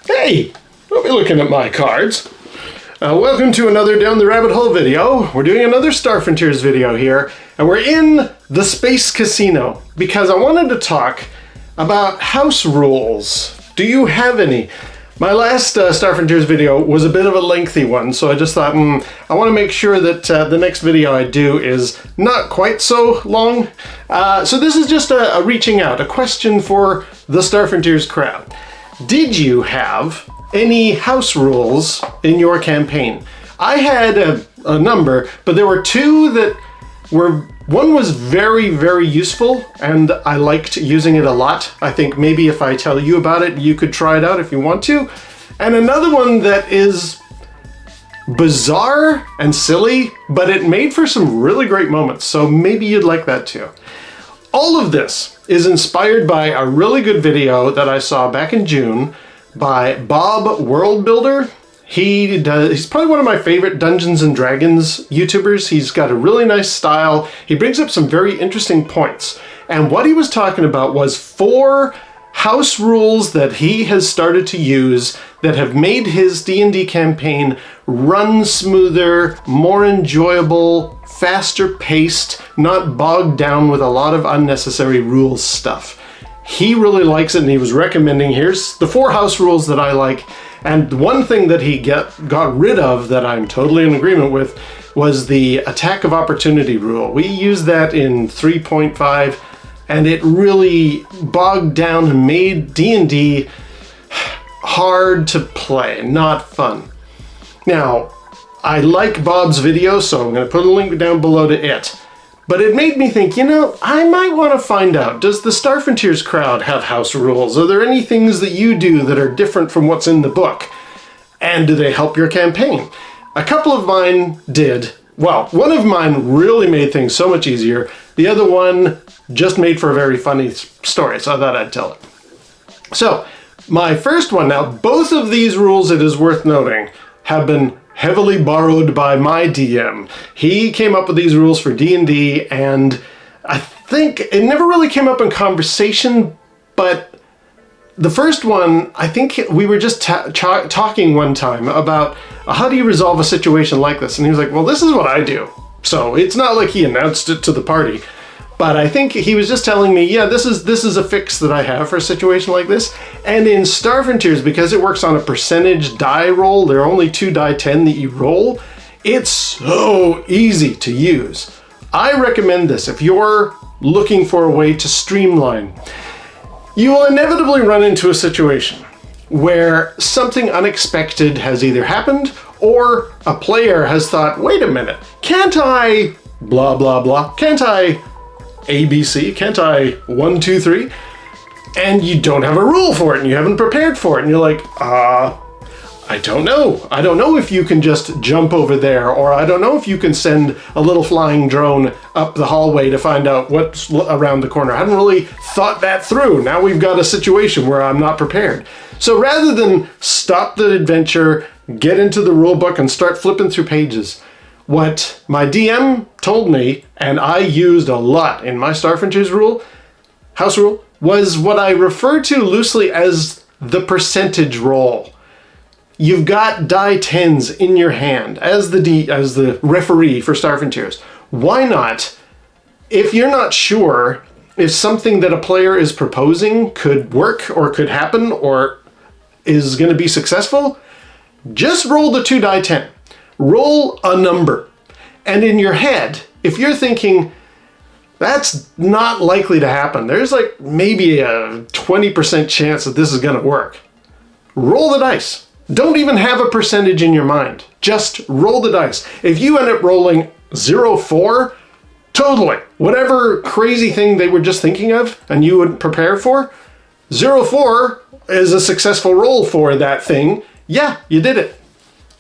Hey, don't be looking at my cards. Welcome to another Down the Rabbit Hole video. We're doing another Star Frontiers video here, and we're in the Space Casino because I wanted to talk about house rules. Do you have any? My last Star Frontiers video was a bit of a lengthy one, so I just thought, I want to make sure that the next video I do is not quite so long. So this is just a reaching out, a question for the Star Frontiers crowd. Did you have any house rules in your campaign? I had a number, but there were two that were, one was very, very useful and I liked using it a lot. I think maybe if I tell you about it, you could try it out if you want to. And another one that is bizarre and silly, but it made for some really great moments. So maybe you'd like that too. All of this is inspired by a really good video that I saw back in June by Bob Worldbuilder. He's probably one of my favorite Dungeons and Dragons YouTubers. He's got a really nice style. He brings up some very interesting points. And what he was talking about was 4 house rules that he has started to use that have made his D&D campaign run smoother, more enjoyable, faster paced, not bogged down with a lot of unnecessary rules stuff. He really likes it and he was recommending, here's the 4 house rules that I like. And one thing that he got rid of that I'm totally in agreement with was the attack of opportunity rule. We used that in 3.5 and it really bogged down and made D&D hard to play, not fun. Now, I like Bob's video, so I'm going to put a link down below to it. But it made me think, I might want to find out, does the Star Frontiers crowd have house rules? Are there any things that you do that are different from what's in the book? And do they help your campaign? A couple of mine did. Well, one of mine really made things so much easier. The other one just made for a very funny story, so I thought I'd tell it. So, my first one now, both of these rules, it is worth noting, have been heavily borrowed by my DM. He came up with these rules for D&D, and I think it never really came up in conversation, but the first one, I think we were just talking one time about how do you resolve a situation like this, and he was like, well, this is what I do. So it's not like he announced it to the party, but I think he was just telling me, yeah, this is a fix that I have for a situation like this. And in Star Frontiers, because it works on a percentage die roll, there are only 2 die 10 that you roll, it's so easy to use. I recommend this if you're looking for a way to streamline. You will inevitably run into a situation where something unexpected has either happened or a player has thought, wait a minute, can't I blah, blah, blah, can't I ABC, can't I 1, 2, 3? And you don't have a rule for it and you haven't prepared for it and you're like, I don't know. I don't know if you can just jump over there, or I don't know if you can send a little flying drone up the hallway to find out what's around the corner. I hadn't really thought that through. Now we've got a situation where I'm not prepared. So rather than stop the adventure, get into the rule book and start flipping through pages, what my DM told me, and I used a lot in my Star Frontiers house rule, was what I refer to loosely as the percentage roll. You've got die 10s in your hand as the referee for Star Frontiers. Why not, if you're not sure if something that a player is proposing could work or could happen or is going to be successful, just roll the 2 die 10. Roll a number. And in your head, if you're thinking, that's not likely to happen, there's like maybe a 20% chance that this is going to work, roll the dice. Don't even have a percentage in your mind. Just roll the dice. If you end up rolling 0-4, totally. Whatever crazy thing they were just thinking of and you would prepare for, 0-4 is a successful roll for that thing. Yeah, you did it.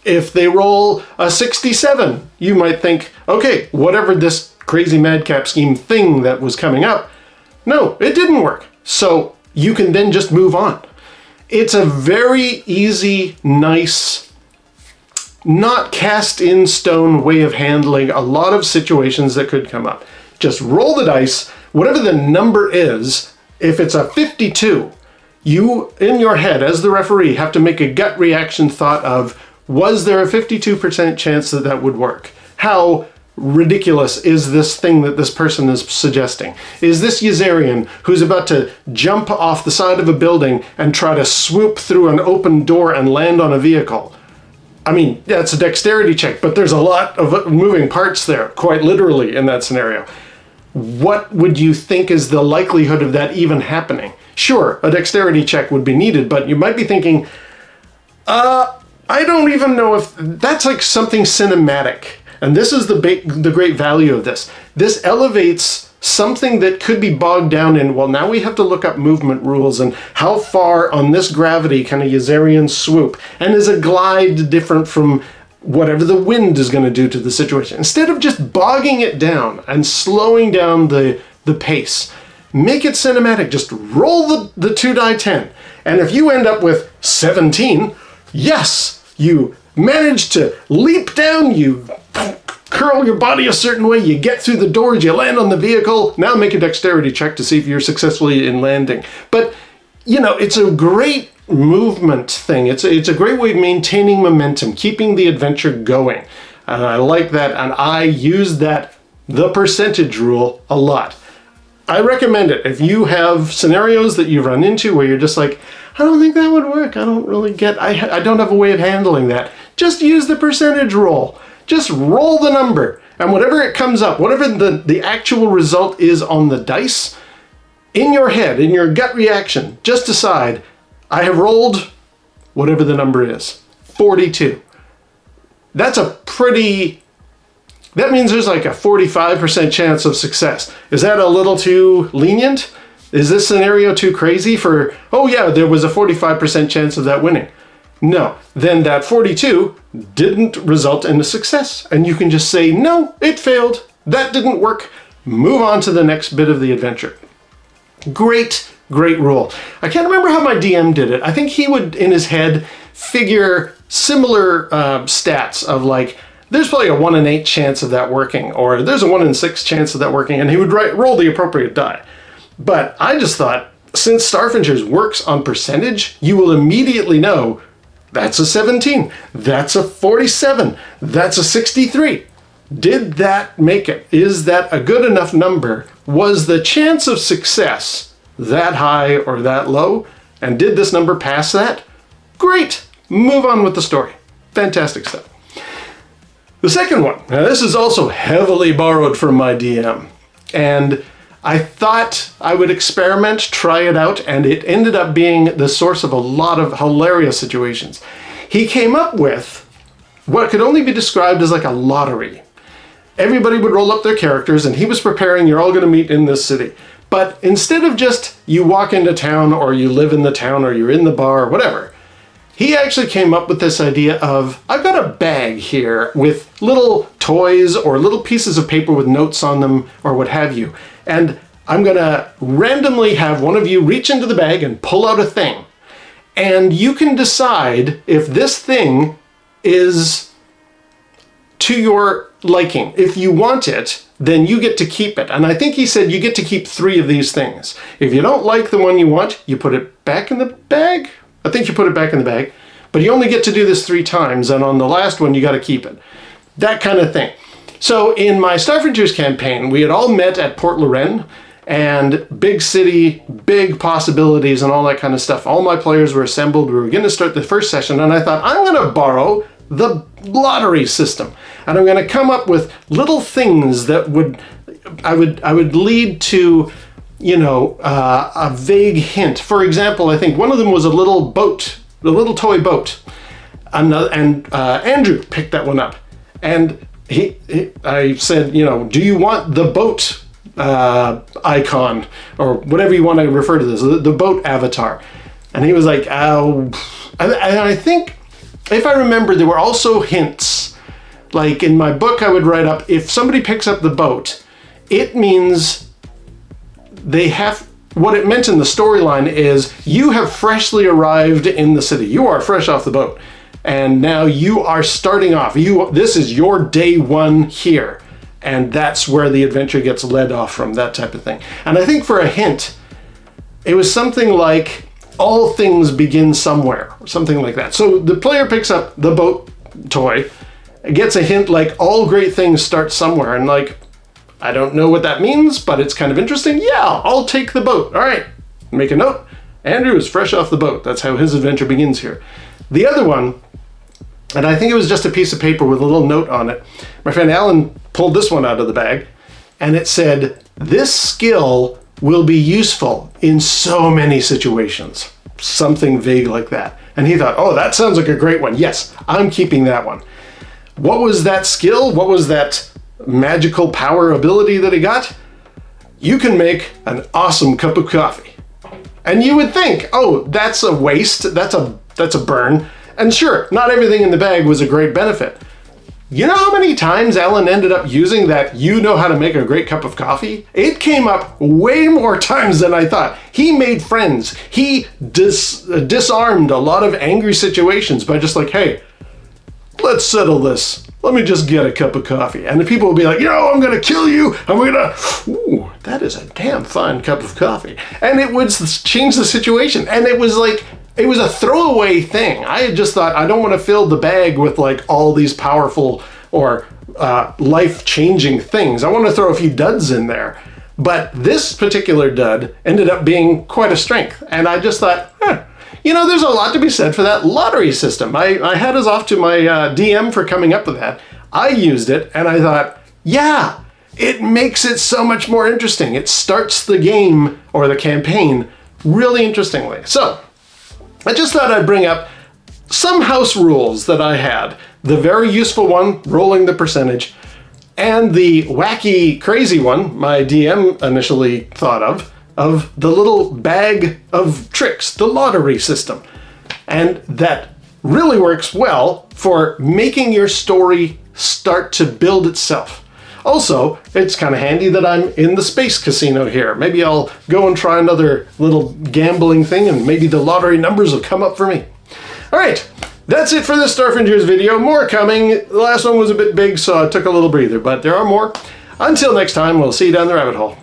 If they roll a 67, you might think, okay, whatever this crazy madcap scheme thing that was coming up, no, it didn't work. So you can then just move on. It's a very easy, nice, not cast in stone way of handling a lot of situations that could come up. Just roll the dice, whatever the number is. If it's a 52, You, in your head, as the referee, have to make a gut reaction thought of, was there a 52% chance that that would work? How ridiculous is this thing that this person is suggesting? Is this Ysarian, who's about to jump off the side of a building and try to swoop through an open door and land on a vehicle? I mean, yeah, it's a dexterity check, but there's a lot of moving parts there, quite literally, in that scenario. What would you think is the likelihood of that even happening? Sure, a dexterity check would be needed, but you might be thinking, I don't even know if that's like something cinematic. And this is the great value of this. This elevates something that could be bogged down in, well, now we have to look up movement rules and how far on this gravity can a Ysarian swoop, and is a glide different from whatever the wind is going to do to the situation. Instead of just bogging it down and slowing down the pace, make it cinematic. Just roll the 2 die 10. And if you end up with 17, yes, you manage to leap down, you curl your body a certain way, you get through the doors, you land on the vehicle. Now make a dexterity check to see if you're successfully in landing. But, you know, it's a great movement thing. It's a great way of maintaining momentum, keeping the adventure going. And I like that, and I use the percentage rule a lot. I recommend it. If you have scenarios that you run into where you're just like, I don't think that would work, I don't really get, I don't have a way of handling that, just use the percentage roll. Just roll the number, and whatever it comes up, whatever the actual result is on the dice, in your head, in your gut reaction, just decide, I have rolled whatever the number is, 42. That's that means there's like a 45% chance of success. Is that a little too lenient? Is this scenario too crazy for, oh yeah, there was a 45% chance of that winning? No, then that 42 didn't result in a success. And you can just say, no, it failed. That didn't work. Move on to the next bit of the adventure. Great rule. I can't remember how my DM did it. I think he would, in his head, figure similar stats of like, there's probably a 1 in 8 chance of that working, or there's a 1 in 6 chance of that working, and he would roll the appropriate die. But I just thought, since Starfingers works on percentage, you will immediately know that's a 17, that's a 47, that's a 63. Did that make it? Is that a good enough number? Was the chance of success that high or that low? And did this number pass that? Great. Move on with the story. Fantastic stuff. The second one. Now this is also heavily borrowed from my DM. And I thought I would experiment, try it out, and it ended up being the source of a lot of hilarious situations. He came up with what could only be described as like a lottery. Everybody would roll up their characters, and he was preparing, you're all going to meet in this city. But instead of just you walk into town, or you live in the town, or you're in the bar, or whatever, he actually came up with this idea of, I've got a bag here with little toys or little pieces of paper with notes on them or what have you. And I'm gonna randomly have one of you reach into the bag and pull out a thing. And you can decide if this thing is to your liking. If you want it, then you get to keep it. And I think he said you get to keep 3 of these things. If you don't like the one you want, you put it back in the bag. I think you put it back in the bag, but you only get to do this 3 times, and on the last one, you got to keep it. That kind of thing. So in my Starfingers campaign, we had all met at Port Lorraine, and big city, big possibilities, and all that kind of stuff. All my players were assembled. We were going to start the first session, and I thought, I'm going to borrow the lottery system, and I'm going to come up with little things that I would lead to, you know, a vague hint. For example, I think one of them was a little boat, a little toy boat. And Andrew picked that one up. And I said, you know, do you want the boat icon, or whatever you want to refer to this, the boat avatar? And he was like, oh. And I think, if I remember, there were also hints. Like in my book, I would write up, if somebody picks up the boat, it means they have, what it meant in the storyline is you have freshly arrived in the city. You are fresh off the boat. And now you are starting off. This is your day 1 here. And that's where the adventure gets led off from, that type of thing. And I think for a hint, it was something like, all things begin somewhere, or something like that. So the player picks up the boat toy, gets a hint like all great things start somewhere, and like, I don't know what that means, but it's kind of interesting. Yeah, I'll take the boat. All right, make a note. Andrew is fresh off the boat. That's how his adventure begins here. The other one, and I think it was just a piece of paper with a little note on it. My friend Alan pulled this one out of the bag, and it said, "This skill will be useful in so many situations." Something vague like that. And he thought, oh, that sounds like a great one. Yes, I'm keeping that one. What was that skill? What was that magical power ability that he got? You can make an awesome cup of coffee. And you would think, oh, that's a waste, that's a burn. And sure, not everything in the bag was a great benefit. You know how many times Alan ended up using that "you know how to make a great cup of coffee"? It came up way more times than I thought. He made friends. He disarmed a lot of angry situations by just like, hey, let's settle this. Let me just get a cup of coffee. And the people will be like, yo, I'm gonna kill you. Ooh, that is a damn fine cup of coffee. And it would change the situation. And it was like, it was a throwaway thing. I had just thought, I don't want to fill the bag with like all these powerful or life-changing things. I want to throw a few duds in there. But this particular dud ended up being quite a strength. And I just thought, you know, there's a lot to be said for that lottery system. I had us off to my DM for coming up with that. I used it and I thought, yeah, it makes it so much more interesting. It starts the game or the campaign really interestingly. So I just thought I'd bring up some house rules that I had. The very useful one, rolling the percentage, and the wacky, crazy one my DM initially thought of the little bag of tricks, the lottery system. And that really works well for making your story start to build itself. Also, it's kind of handy that I'm in the space casino here. Maybe I'll go and try another little gambling thing and maybe the lottery numbers will come up for me. All right, that's it for this Starfrontiers video. More coming. The last one was a bit big, so I took a little breather, but there are more. Until next time, we'll see you down the rabbit hole.